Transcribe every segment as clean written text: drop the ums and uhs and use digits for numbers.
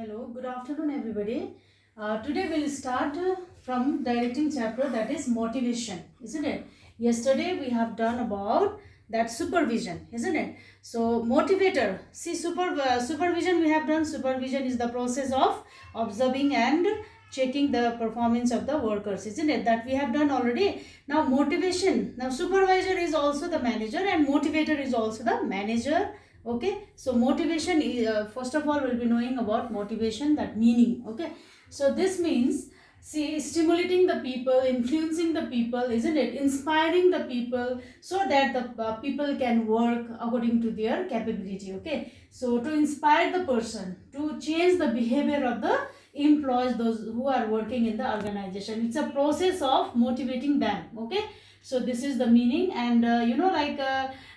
Hello, good afternoon everybody. Today we'll start from directing chapter, that is motivation, isn't it? Yesterday we have done about that supervision, isn't it? So motivator, see supervision we have done. Supervision is the process of observing and checking the performance of the workers, isn't it? That we have done already. Now motivation, now supervisor is also the manager and motivator is also the manager. Okay, so motivation is first of all we'll be knowing about motivation, that meaning. Okay, so this means, see, stimulating the people, influencing the people, isn't it? Inspiring the people so that the people can work according to their capability. Okay, so to inspire the person to change the behavior of the employees, those who are working in the organization, it's a process of motivating them. Okay, so this is the meaning. And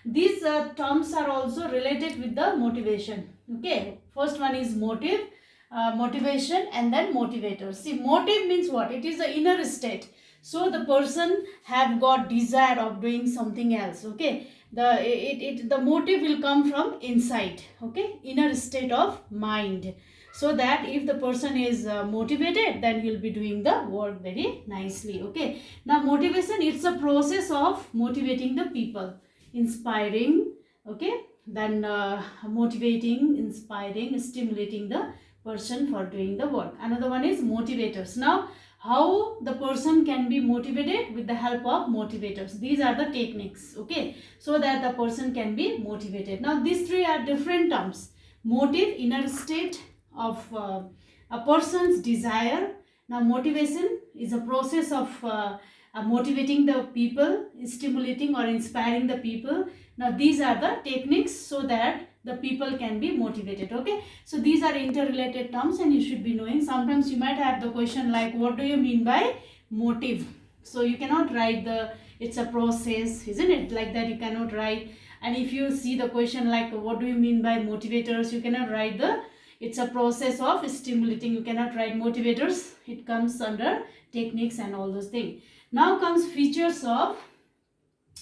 these terms are also related with the motivation. Okay, first one is motivation, and then motivator. See, motive means what? It is the inner state. So the person have got desire of doing something else. Okay, the motive will come from inside. Okay, inner state of mind, so that if the person is motivated, then he'll be doing the work very nicely. Okay, now motivation, it's a process of motivating the people, inspiring. Okay, then motivating, inspiring, stimulating the person for doing the work. Another one is motivators. Now how the person can be motivated? With the help of motivators. These are the techniques. Okay, so that the person can be motivated. Now these three are different terms: motive, inner state of a person's desire. Now motivation is a process of motivating the people, stimulating or inspiring the people. Now these are the techniques so that the people can be motivated. Okay, so these are interrelated terms and you should be knowing. Sometimes you might have the question like, what do you mean by motive? So you cannot write the, it's a process, isn't it? Like that you cannot write. And if you see the question like, what do you mean by motivators? You cannot write the, it's a process of stimulating. You cannot write motivators. It comes under techniques and all those things. Now comes features of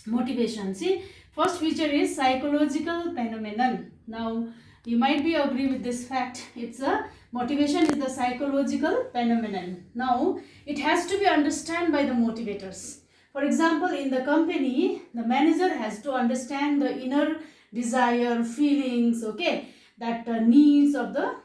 motivation. See, first feature is psychological phenomenon. Now you might be agree with this fact. It's a motivation is the psychological phenomenon. Now it has to be understood by the motivators. For example, in the company, the manager has to understand the inner desire, feelings, okay, that needs of the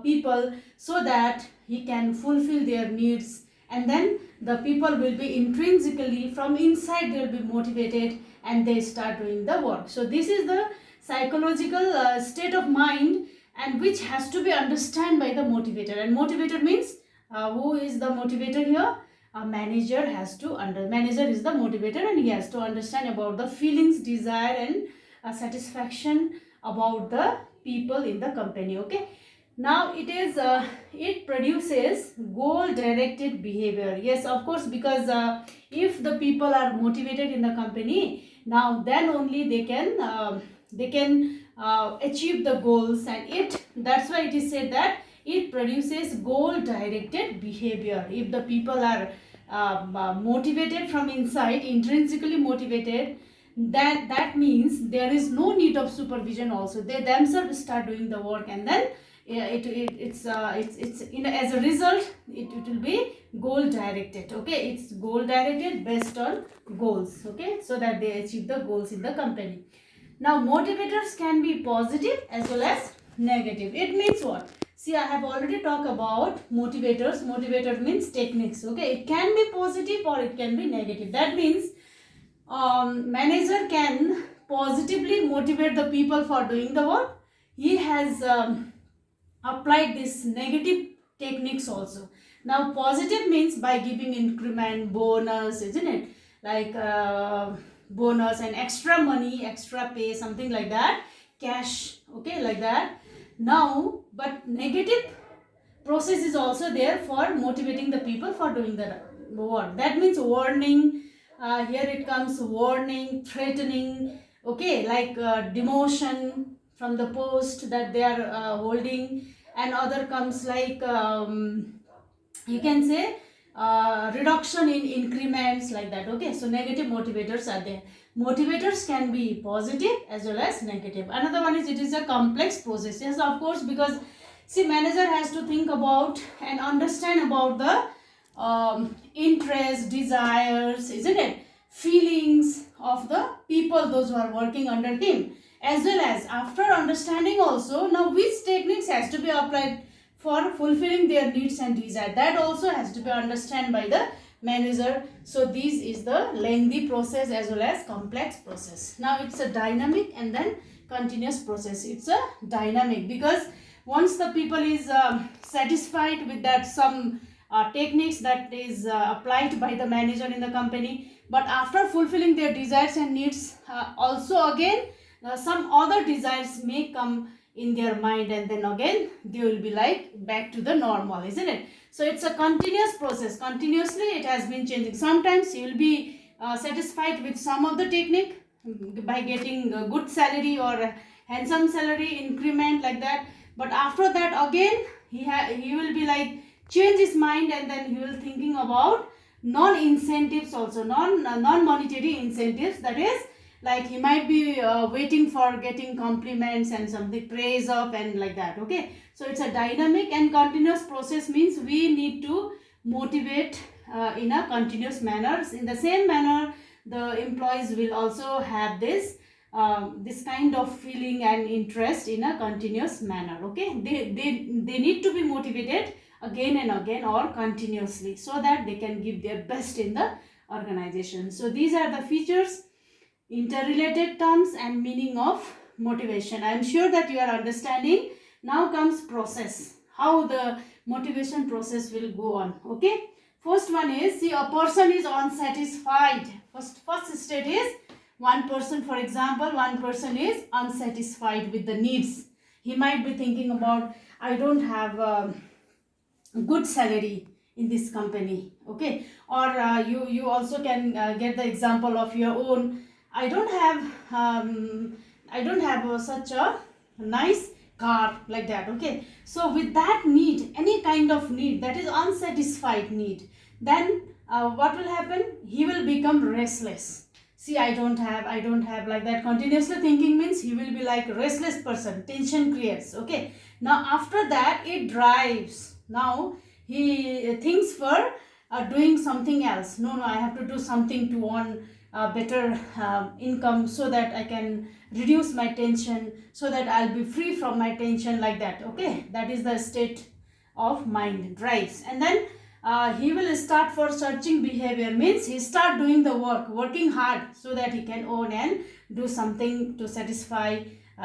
people, so that he can fulfill their needs, and then the people will be intrinsically from inside, they will be motivated and they start doing the work. So this is the psychological state of mind, and which has to be understood by the motivator. And motivator means who is the motivator here? A manager has to manager is the motivator, and he has to understand about the feelings, desire and satisfaction about the people in the company. Okay, now it is it produces goal directed behavior. Yes, of course, because if the people are motivated in the company, now then only they can achieve the goals. And that's why it is said that it produces goal directed behavior. If the people are motivated from inside, intrinsically motivated, that means there is no need of supervision also. They themselves start doing the work, and then it's as a result it will be goal directed. Okay, it's goal directed based on goals. Okay, so that they achieve the goals in the company. Now motivators can be positive as well as negative. It means what? See, I have already talked about motivators. Motivator means techniques. Okay, it can be positive or it can be negative. That means manager can positively motivate the people for doing the work. He has applied this negative techniques also. Now positive means by giving increment, bonus, isn't it? Like bonus and extra money, extra pay, something like that, cash. Okay, like that. Now, but negative process is also there for motivating the people for doing the work. That means warning. Here it comes warning, threatening. Okay, like demotion from the post that they are holding, and other comes like you can say reduction in increments, like that. Okay, so negative motivators are there. Motivators can be positive as well as negative. Another one is, it is a complex process. Yes, of course, because See, manager has to think about and understand about the interests, desires, isn't it? Feelings of the people, those who are working under him. As well as after understanding also, now which techniques has to be applied for fulfilling their needs and desire. That also has to be understood by the manager. So this is the lengthy process as well as complex process. Now it's a dynamic and then continuous process. It's a dynamic because once the people is satisfied with that some techniques that is applied by the manager in the company, but after fulfilling their desires and needs, also again some other desires may come in their mind, and then again they will be like back to the normal, isn't it? So it's a continuous process. Continuously it has been changing. Sometimes you will be satisfied with some of the technique by getting a good salary or a handsome salary increment like that, but after that again he will be like change his mind, and then he will thinking about non-incentives also, non-monetary incentives. That is like he might be waiting for getting compliments and something praise of and like that. Okay, so it's a dynamic and continuous process, means we need to motivate in a continuous manner. In the same manner the employees will also have this this kind of feeling and interest in a continuous manner. Okay, they need to be motivated again and again or continuously, so that they can give their best in the organization. So these are the features, interrelated terms and meaning of motivation. I am sure that you are understanding. Now comes process, how the motivation process will go on. Okay, first one is, see, a person is unsatisfied. First state is one person, for example, one person is unsatisfied with the needs. He might be thinking about, I don't have good salary in this company. Okay, or you also can get the example of your own. I don't have such a nice car like that. Okay, so with that need, any kind of need that is unsatisfied need, then what will happen? He will become restless. See, I don't have like that. Continuously thinking means he will be like restless person. Tension creates. Okay, now after that it drives. Now he thinks for doing something else. No, I have to do something to earn better income, so that I can reduce my tension, so that I'll be free from my tension like that. Okay, that is the state of mind, drives. And then he will start for searching behavior, means he start doing the working hard, so that he can earn and do something to satisfy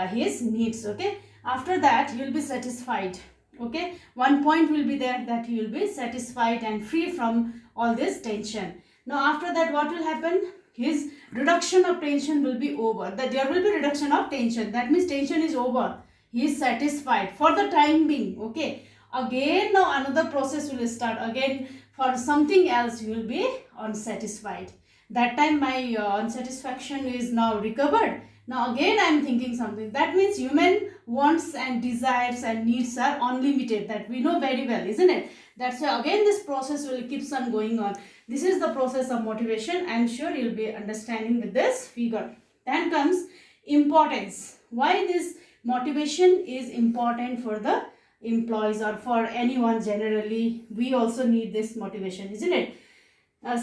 his needs. Okay, after that he will be satisfied. Okay, one point will be there, that he will be satisfied and free from all this tension. Now after that what will happen? His reduction of tension will be over. That there will be reduction of tension, that means tension is over. He is satisfied for the time being. Okay, again now another process will start. Again for something else you will be unsatisfied. That time my unsatisfaction is now recovered. Now again I am thinking something. That means human wants and desires and needs are unlimited. That we know very well, isn't it? That's why again this process will keeps on going on. This is the process of motivation. I am sure you will be understanding with this figure. Then comes importance. Why this motivation is important for the employees or for anyone generally? We also need this motivation, isn't it?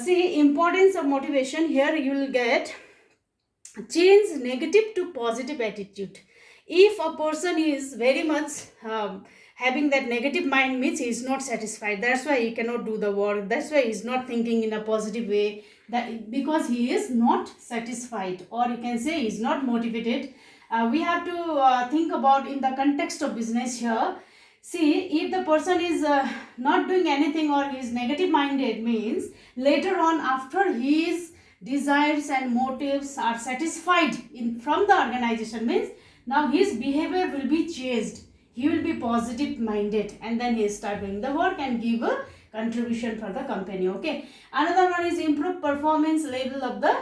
See, importance of motivation. Here you will get change negative to positive attitude. If a person is very much having that negative mind, means he is not satisfied, that's why he cannot do the work, that's why he is not thinking in a positive way, that because he is not satisfied, or you can say he is not motivated. We have to think about in the context of business here. See, if the person is not doing anything or he is negative minded, means later on after his desires and motives are satisfied from the organization, means now his behavior will be changed. He will be positive minded, and then he start doing the work and give a contribution for the company. Okay, another one is improve performance level of the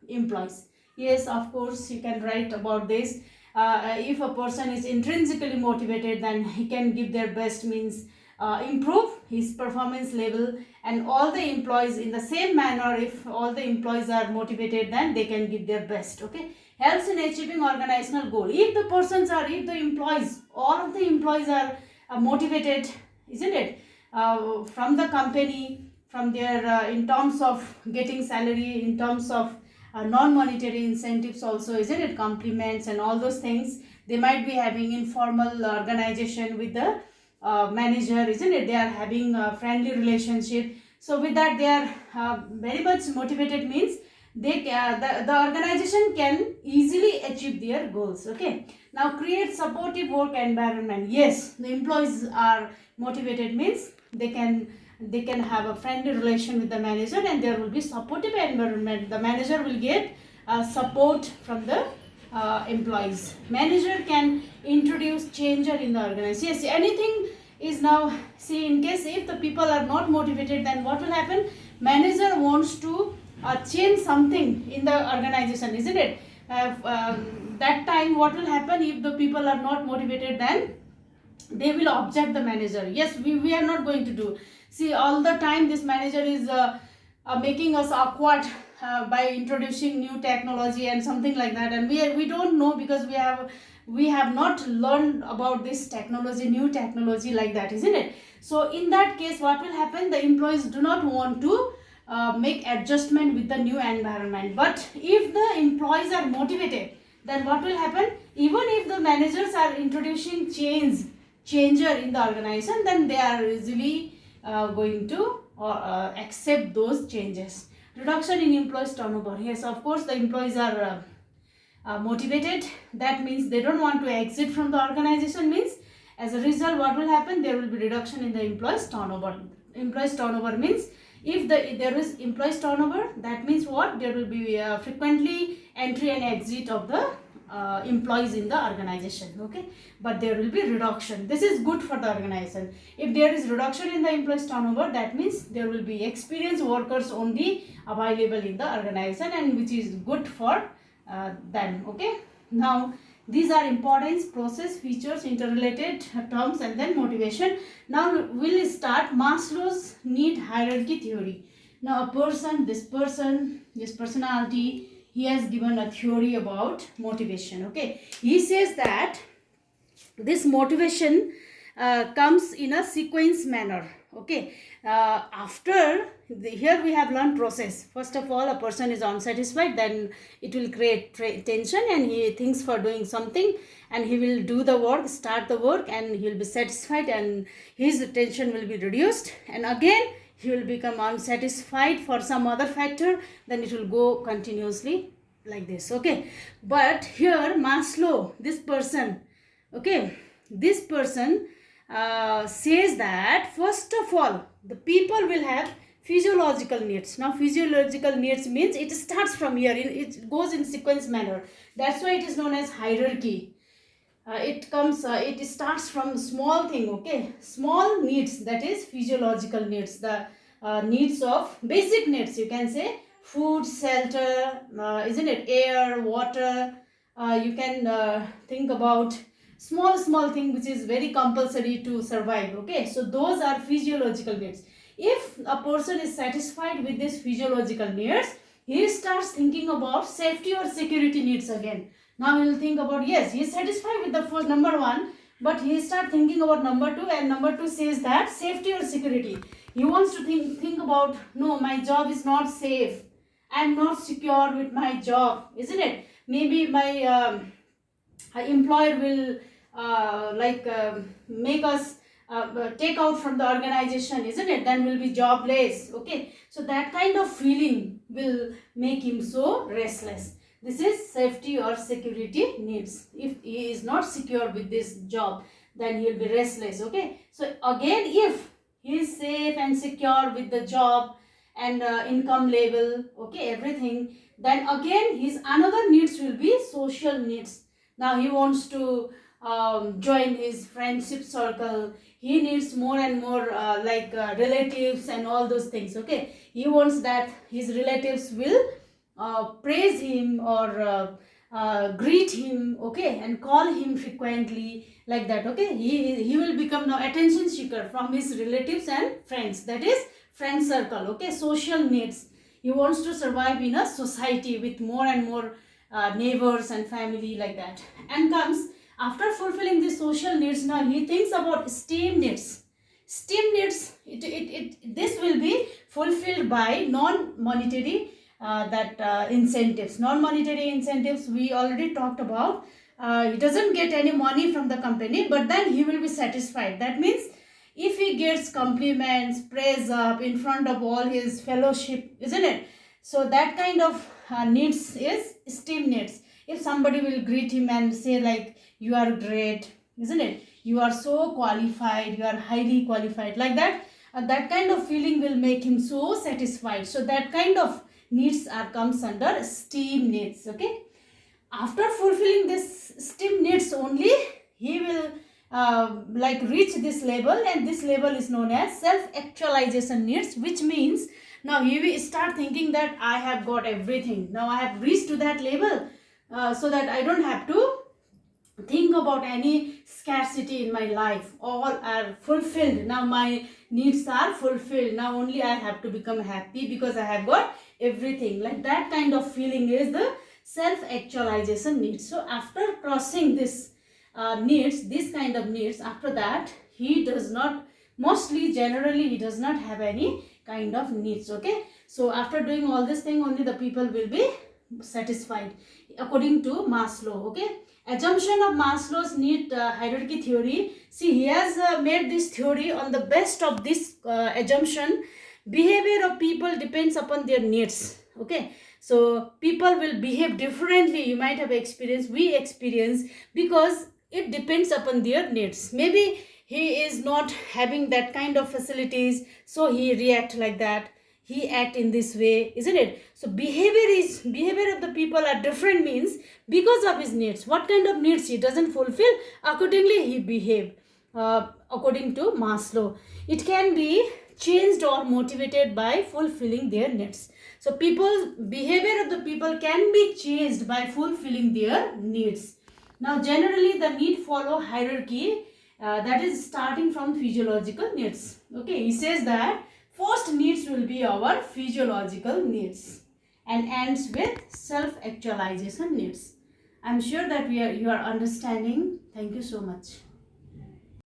employees. Yes, of course you can write about this. If a person is intrinsically motivated, then he can give their best, means improve his performance level. And all the employees in the same manner, if all the employees are motivated, then they can give their best. Okay, helps in achieving organizational goal. If the employees, all of the employees are motivated, isn't it, from the company, from their in terms of getting salary, in terms of non-monetary incentives also, isn't it, compliments and all those things. They might be having informal organization with the manager, isn't it, they are having a friendly relationship. So with that they are very much motivated, means they the organization can easily achieve their goals. Okay, now create supportive work environment. Yes, the employees are motivated, means they can have a friendly relation with the manager, and there will be supportive environment. The manager will get support from the employees. Manager can introduce change in the organization. Yes, anything is now, see, in case if the people are not motivated, then what will happen? Manager wants to change something in the organization, isn't it? That time what will happen, if the people are not motivated, then they will object the manager. Yes, we are not going to do. See, all the time this manager is making us awkward by introducing new technology and something like that, and we don't know, because we have not learned about this technology, new technology like that, isn't it? So in that case what will happen, the employees do not want to make adjustment with the new environment. But if the employees are motivated, then what will happen, even if the managers are introducing changer in the organization, then they are easily going to accept those changes. Reduction in employees turnover. Yes, of course the employees are motivated. That means they don't want to exit from the organization, means as a result what will happen, there will be reduction in the employees turnover. Employees turnover means, if there is employees turnover, that means what, there will be frequently entry and exit of the employees in the organization. Okay, but there will be reduction. This is good for the organization. If there is reduction in the employees turnover, that means there will be experienced workers only available in the organization, and which is good for them. Okay, now these are importance, process, features, interrelated terms, and then motivation. Now we'll start Maslow's need hierarchy theory. Now a person, this personality, he has given a theory about motivation. Okay, he says that this motivation comes in a sequence manner. Okay, after here we have learned process. First of all, a person is unsatisfied, then it will create tension, and he thinks for doing something, and he will do the work, start the work, and he will be satisfied, and his tension will be reduced, and again he will become unsatisfied for some other factor, then it will go continuously like this. Okay, but here Maslow, this person, okay, this person says that first of all the people will have physiological needs. Now physiological needs means it starts from here, it goes in sequence manner. That's why it is known as hierarchy. It starts from small thing. Okay, small needs, that is physiological needs, the needs of basic needs, you can say, food, shelter, isn't it, air, water. You can think about small thing which is very compulsory to survive. Okay, so those are physiological needs. If a person is satisfied with this physiological needs, he starts thinking about safety or security needs again. Now he will think about, yes, he is satisfied with the first number one, but he start thinking about number two, and number two says that safety or security. He wants to think about, no, my job is not safe, I am not secure with my job, isn't it? Maybe my employer will make us take out from the organization, isn't it? Then we'll be jobless. Okay, so that kind of feeling will make him so restless. This is safety or security needs. If he is not secure with this job, then he will be restless. Okay, so again, if he is safe and secure with the job and income level, okay, everything, then again his another needs will be social needs. Now he wants to join his friendship circle. He needs more and more relatives and all those things. Okay, he wants that his relatives will praise him or greet him, okay, and call him frequently, like that. Okay, he will become now attention seeker from his relatives and friends, that is friend circle. Okay, social needs. He wants to survive in a society with more and more neighbors and family, like that. And comes After fulfilling the social needs, now he thinks about STEAM needs. STEAM needs, this will be fulfilled by non-monetary incentives. Non-monetary incentives we already talked about. He doesn't get any money from the company, but then he will be satisfied. That means if he gets compliments, praise up in front of all his fellowship, isn't it? So that kind of needs is STEAM needs. If somebody will greet him and say like, you are great, isn't it? You are so qualified, you are highly qualified, like that. That kind of feeling will make him so satisfied. So that kind of needs comes under STEAM needs. Okay. After fulfilling this STEAM needs only, he will like reach this level, and this level is known as self-actualization needs, which means now he will start thinking that I have got everything. Now I have reached to that level, so that I don't have to think about any scarcity in my life. All are fulfilled. Now my needs are fulfilled. Now only I have to become happy because I have got everything. Like that kind of feeling is the self-actualization needs. So after crossing this needs, this kind of needs, after that he does not, mostly generally he does not have any kind of needs. Okay. So after doing all this thing, only the people will be satisfied according to Maslow. Okay. Assumption of Maslow's need hierarchy theory. See, he has made this theory on the best of this assumption. Behavior of people depends upon their needs. Okay. So people will behave differently. You might have experienced, we experience, because it depends upon their needs. Maybe he is not having that kind of facilities, so he react like that. He act in this way, isn't it? So behavior of the people are different, means because of his needs. What kind of needs he doesn't fulfill, accordingly he behave according to Maslow. It can be changed or motivated by fulfilling their needs. So behavior of the people can be changed by fulfilling their needs. Now generally the need follow hierarchy, that is starting from physiological needs. Okay, he says that first needs will be our physiological needs and ends with self-actualization needs. I'm sure that you are understanding. Thank you so much.